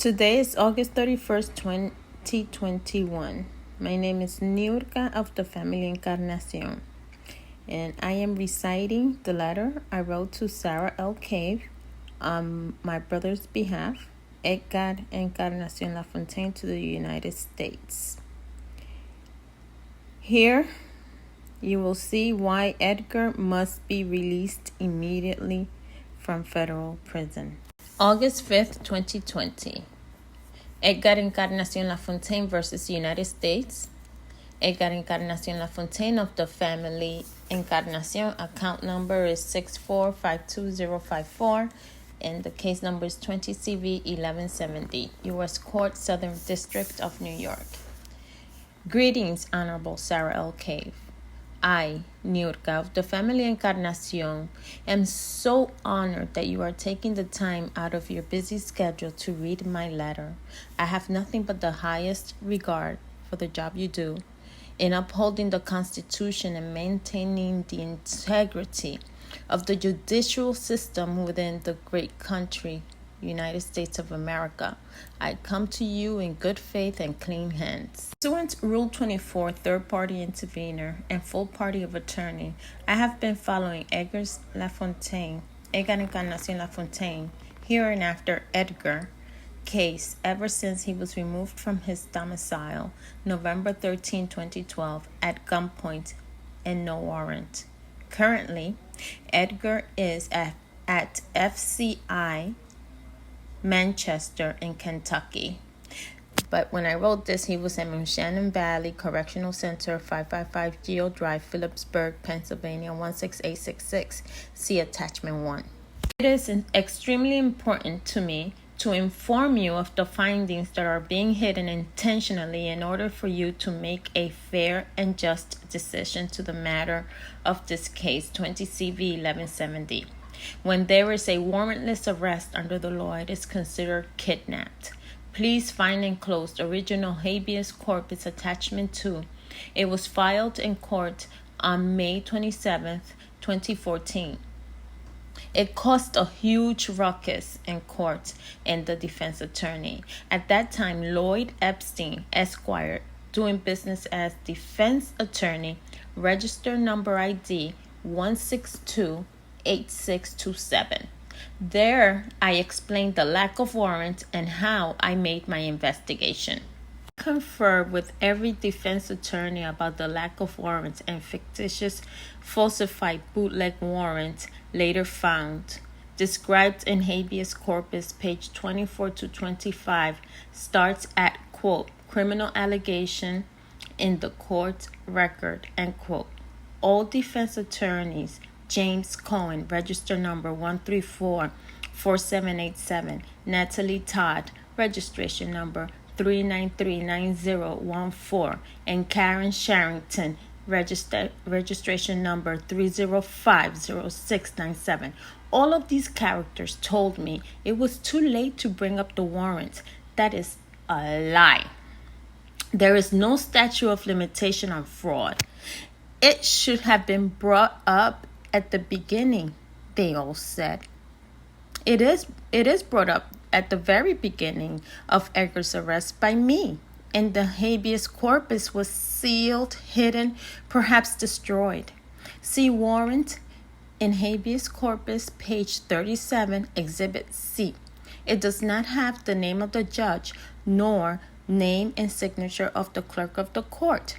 Today is August 31st, 2021. My name is Niurka of the family Encarnacion, and I am reciting the letter I wrote to Sarah L. Cave on my brother's behalf, Edgar Encarnacion Lafontaine, to the United States. Here you will see why Edgar must be released immediately from federal prison. August 5th, 2020. Edgar Encarnacion Lafontaine versus United States. Edgar Encarnacion Lafontaine of the family Encarnacion. Account number is 6452054 and the case number is 20 CV 1170, U.S. Court, Southern District of New York. Greetings, Honorable Sarah L. Cave. I, Niurka of the family Encarnacion, am so honored that you are taking the time out of your busy schedule to read my letter. I have nothing but the highest regard for the job you do in upholding the Constitution and maintaining the integrity of the judicial system within the great country, United States of America. I come to you in good faith and clean hands. Pursuant to Rule 24, third-party intervener and full party of attorney, I have been following Edgar Encarnacion Lafontaine, hereinafter Edgar, case ever since he was removed from his domicile, November 13, 2012, at gunpoint and no warrant. Currently, Edgar is at FCI Manchester in Kentucky. But when I wrote this, he was in Shannon Valley Correctional Center, 555 Geo Drive, Phillipsburg, Pennsylvania, 16866. See Attachment 1. It is extremely important to me to inform you of the findings that are being hidden intentionally in order for you to make a fair and just decision to the matter of this case, 20 CV 1170. When there is a warrantless arrest under the law, it is considered kidnapped. Please find enclosed original habeas corpus attachment 2. It was filed in court on May 27, 2014. It caused a huge ruckus in court and the defense attorney. At that time, Lloyd Epstein, Esquire, doing business as defense attorney, register number ID 1628627. There, I explained the lack of warrant and how I made my investigation. I conferred with every defense attorney about the lack of warrant and fictitious falsified bootleg warrant later found. Described in habeas corpus, page 24 to 25, starts at, quote, criminal allegation in the court record, end quote. All defense attorneys, James Cohen, register number 1344787, Natalie Todd, registration number 3939014, and Karen Sharrington, registration number 3050697. All of these characters told me it was too late to bring up the warrant. That is a lie. There is no statute of limitation on fraud. It should have been brought up at the beginning, they all said. It is brought up at the very beginning of Edgar's arrest by me, and the habeas corpus was sealed, hidden, perhaps destroyed. See warrant in habeas corpus, page 37, Exhibit C. It does not have the name of the judge, nor name and signature of the clerk of the court.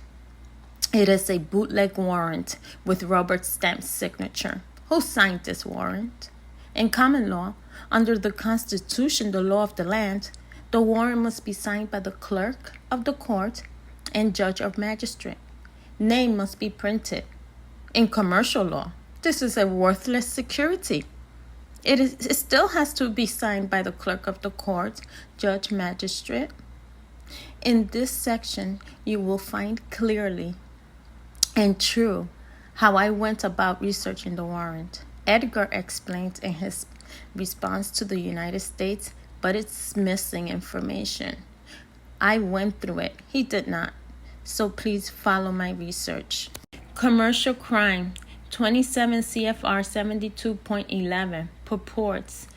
It is a bootleg warrant with Robert Stamp's signature. Who signed this warrant? In common law, under the Constitution, the law of the land, the warrant must be signed by the clerk of the court and judge or magistrate. Name must be printed. In commercial law, this is a worthless security. It still has to be signed by the clerk of the court, judge, magistrate. In this section, you will find clearly and true how I went about researching the warrant. Edgar explained in his response to the United States, but it's missing information. I went through it. He did not. So please follow my research. Commercial crime, 27 CFR 72.11 purports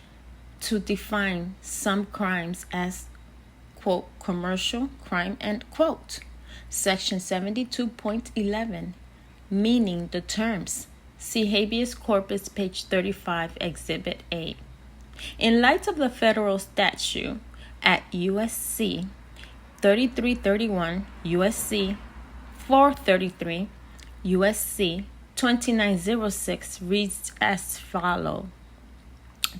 to define some crimes as quote, commercial crime, end quote. Section 72.11, meaning the terms. See habeas corpus, page 35, Exhibit A. In light of the federal statute at USC 3331, USC 433, USC 2906 reads as follows.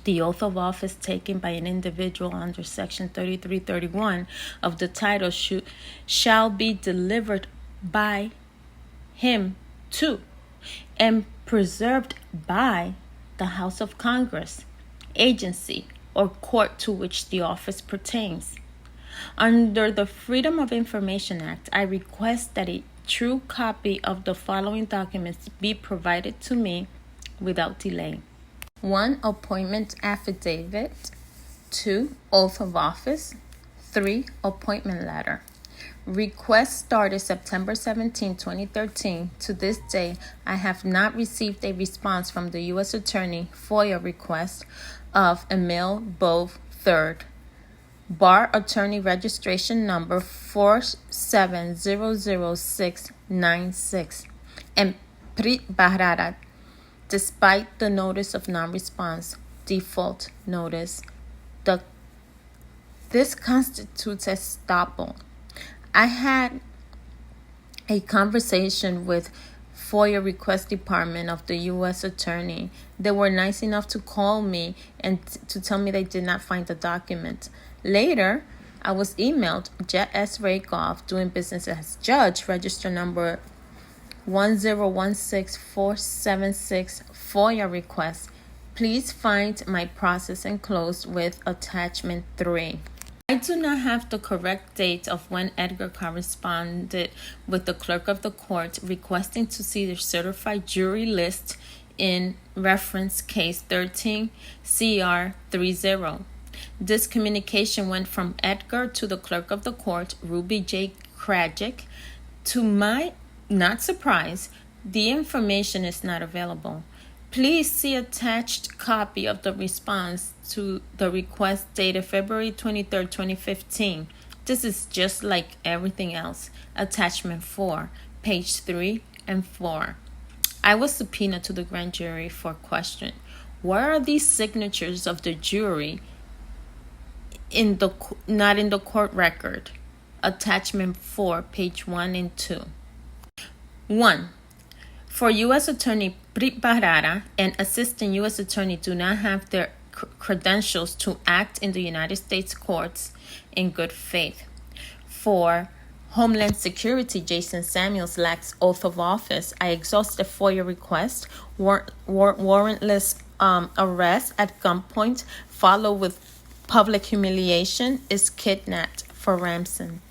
The oath of office taken by an individual under Section 3331 of the title shall be delivered by him to and preserved by the House of Congress, agency, or court to which the office pertains. Under the Freedom of Information Act, I request that a true copy of the following documents be provided to me without delay. 1. Appointment affidavit. 2. Oath of office. 3. Appointment letter. Request started September 17, 2013. To this day, I have not received a response from the U.S. Attorney FOIA request of Emil Bove III. Bar Attorney Registration Number 4700696 and Prit Barada. Despite the notice of non-response, default notice, this constitutes estoppel. I had a conversation with FOIA request department of the U.S. Attorney. They were nice enough to call me and to tell me they did not find the document. Later, I was emailed Jet S. Rakoff, doing business as judge, register number 1016476, FOIA request. Please find my process enclosed with attachment 3. I do not have the correct date of when Edgar corresponded with the clerk of the court requesting to see the certified jury list in reference case 13 CR 30. This communication went from Edgar to the clerk of the court, Ruby J. Krajic. To my not surprise, the information is not available. Please see attached copy of the response to the request dated February 23, 2015. This is just like everything else. Attachment 4, page 3 and 4. I was subpoenaed to the grand jury for question. Where are these signatures of the jury not in the court record? Attachment 4, page 1 and 2. 1. For U.S. Attorney Prit Barada and Assistant U.S. Attorney do not have their credentials to act in the United States courts in good faith. For Homeland Security, Jason Samuels lacks oath of office. I exhausted FOIA request, warrantless arrest at gunpoint, followed with public humiliation, is kidnapped for ransom.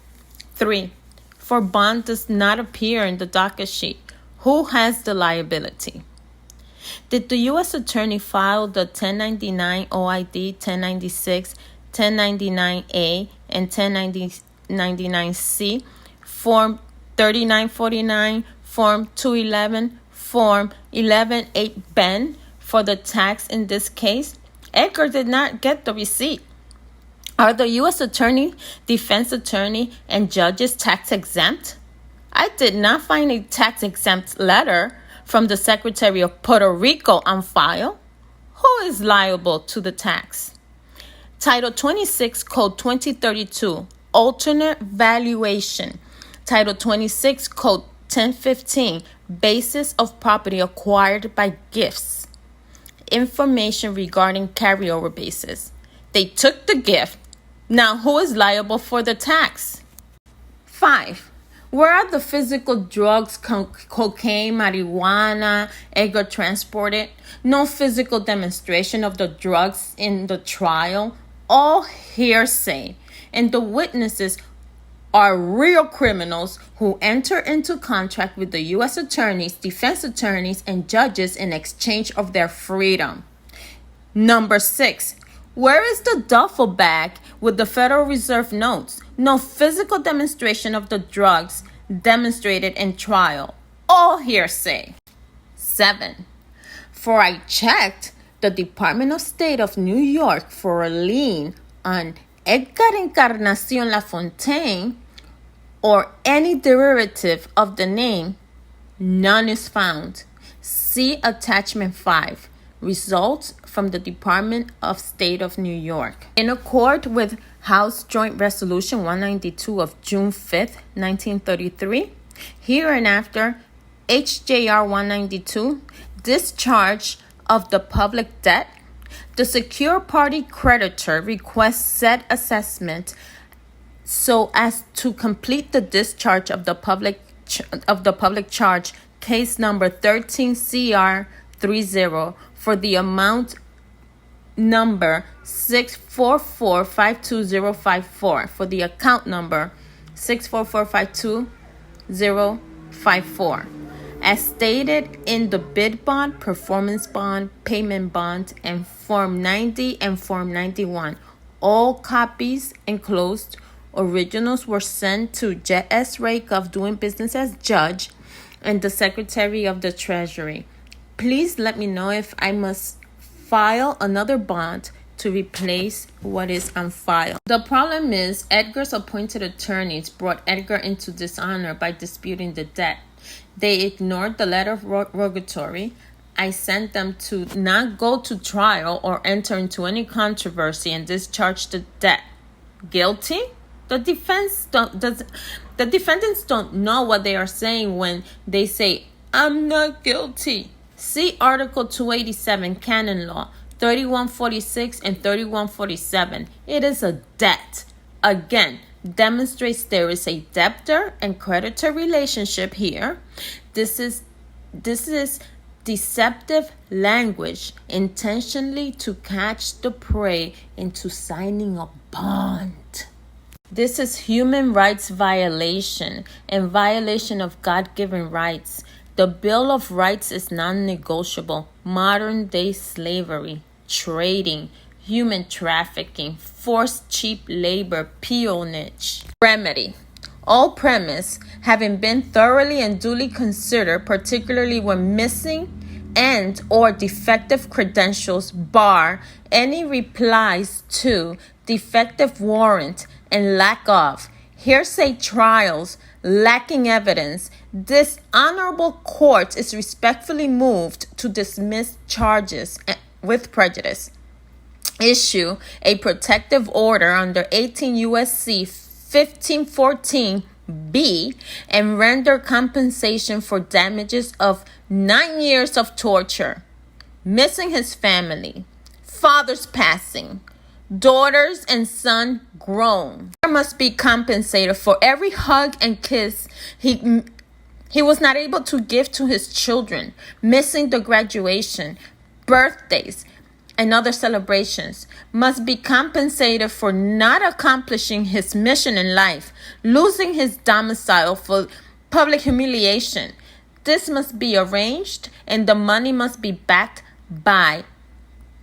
3. For bond does not appear in the docket sheet. Who has the liability? Did the U.S. Attorney file the 1099 OID, 1096, 1099A, and 1099C, Form 3949, Form 211, Form 118 Ben for the tax in this case? Edgar did not get the receipt. Are the U.S. Attorney, Defense Attorney, and judges tax exempt? I did not find a tax exempt letter from the Secretary of Puerto Rico on file. Who is liable to the tax? Title 26, Code 2032, Alternate Valuation. Title 26, Code 1015, Basis of Property Acquired by Gifts. Information regarding carryover basis. They took the gift. Now, who is liable for the tax? 5. Where are the physical drugs, cocaine, marijuana, Edgar transported? No physical demonstration of the drugs in the trial. All hearsay. And the witnesses are real criminals who enter into contract with the U.S. attorneys, defense attorneys, and judges in exchange of their freedom. Number 6. Where is the duffel bag with the Federal Reserve notes? No physical demonstration of the drugs demonstrated in trial. All hearsay. 7. For I checked the Department of State of New York for a lien on Edgar Encarnacion Lafontaine, or any derivative of the name, none is found. See Attachment 5, results from the Department of State of New York. In accord with House Joint Resolution 192 of June 5th, 1933, hereinafter HJR 192, discharge of the public debt, the secure party creditor requests said assessment so as to complete the discharge of the public charge, case number 13 CR 30, for the amount number 644-52054, for the account number 644-52054, as stated in the bid bond, performance bond, payment bond, and Form 90 and Form 91. All copies enclosed originals were sent to Jet S. Rake of doing business as judge and the Secretary of the Treasury. Please let me know if I must file another bond to replace what is on file. The problem is Edgar's appointed attorneys brought Edgar into dishonor by disputing the debt. They ignored the letter of rogatory. I sent them to not go to trial or enter into any controversy and discharge the debt. Guilty? The defendants don't know what they are saying when they say, I'm not guilty. See Article 287 Canon Law 3146 and 3147. It is a debt. Again, demonstrates there is a debtor and creditor relationship here. This is deceptive language intentionally to catch the prey into signing a bond. This is human rights violation and violation of God-given rights. The Bill of Rights is non-negotiable. Modern day slavery, trading, human trafficking, forced cheap labor, peonage. Remedy. All premise having been thoroughly and duly considered, particularly when missing and or defective credentials bar any replies to defective warrant and lack of hearsay trials lacking evidence, this honorable court is respectfully moved to dismiss charges with prejudice, issue a protective order under 18 U.S.C. 1514b, and render compensation for damages of 9 years of torture, missing his family, father's passing, daughters and son grown. Must be compensated for every hug and kiss he was not able to give to his children, missing the graduation, birthdays, and other celebrations. Must be compensated for not accomplishing his mission in life, losing his domicile for public humiliation. This must be arranged, and the money must be backed by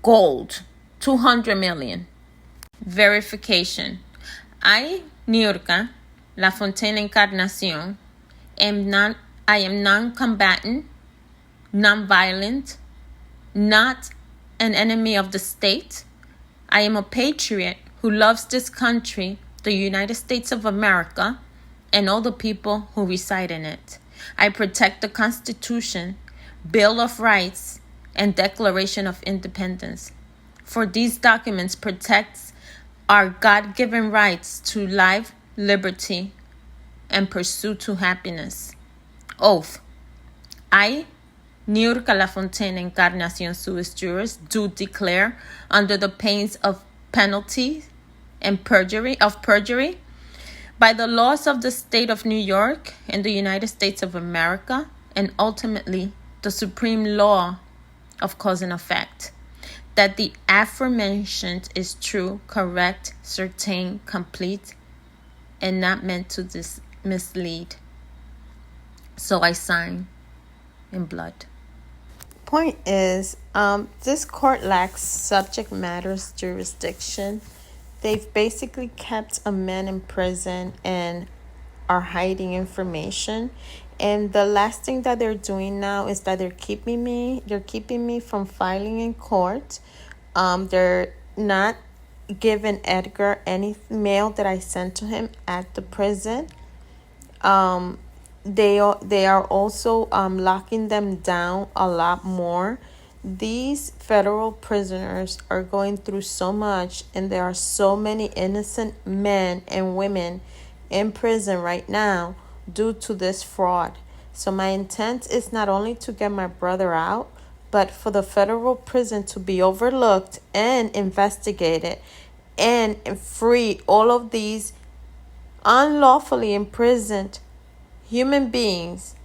gold, 200 million. Verification. I, Niurka Lafontaine Encarnacion, I am non-combatant, non-violent, not an enemy of the state. I am a patriot who loves this country, the United States of America, and all the people who reside in it. I protect the Constitution, Bill of Rights, and Declaration of Independence. For these documents protects our God-given rights to life, liberty, and pursuit to happiness. Oath. I, Niurka Lafontaine Encarnacion suis juris, do declare under the pains of penalty and perjury, by the laws of the state of New York and the United States of America, and ultimately the supreme law of cause and effect, that the aforementioned is true, correct, certain, complete, and not meant to mislead. So I sign in blood. Point is, this court lacks subject matters jurisdiction. They've basically kept a man in prison and are hiding information. And the last thing that they're doing now is that they're keeping me from filing in court. They're not given Edgar any mail that I sent to him at the prison. They are also locking them down a lot more. These federal prisoners are going through so much, and there are so many innocent men and women in prison right now due to this fraud. So my intent is not only to get my brother out, but for the federal prison to be overlooked and investigated and free all of these unlawfully imprisoned human beings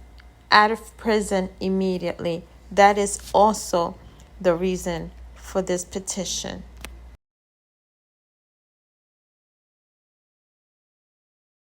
out of prison immediately. That is also the reason for this petition.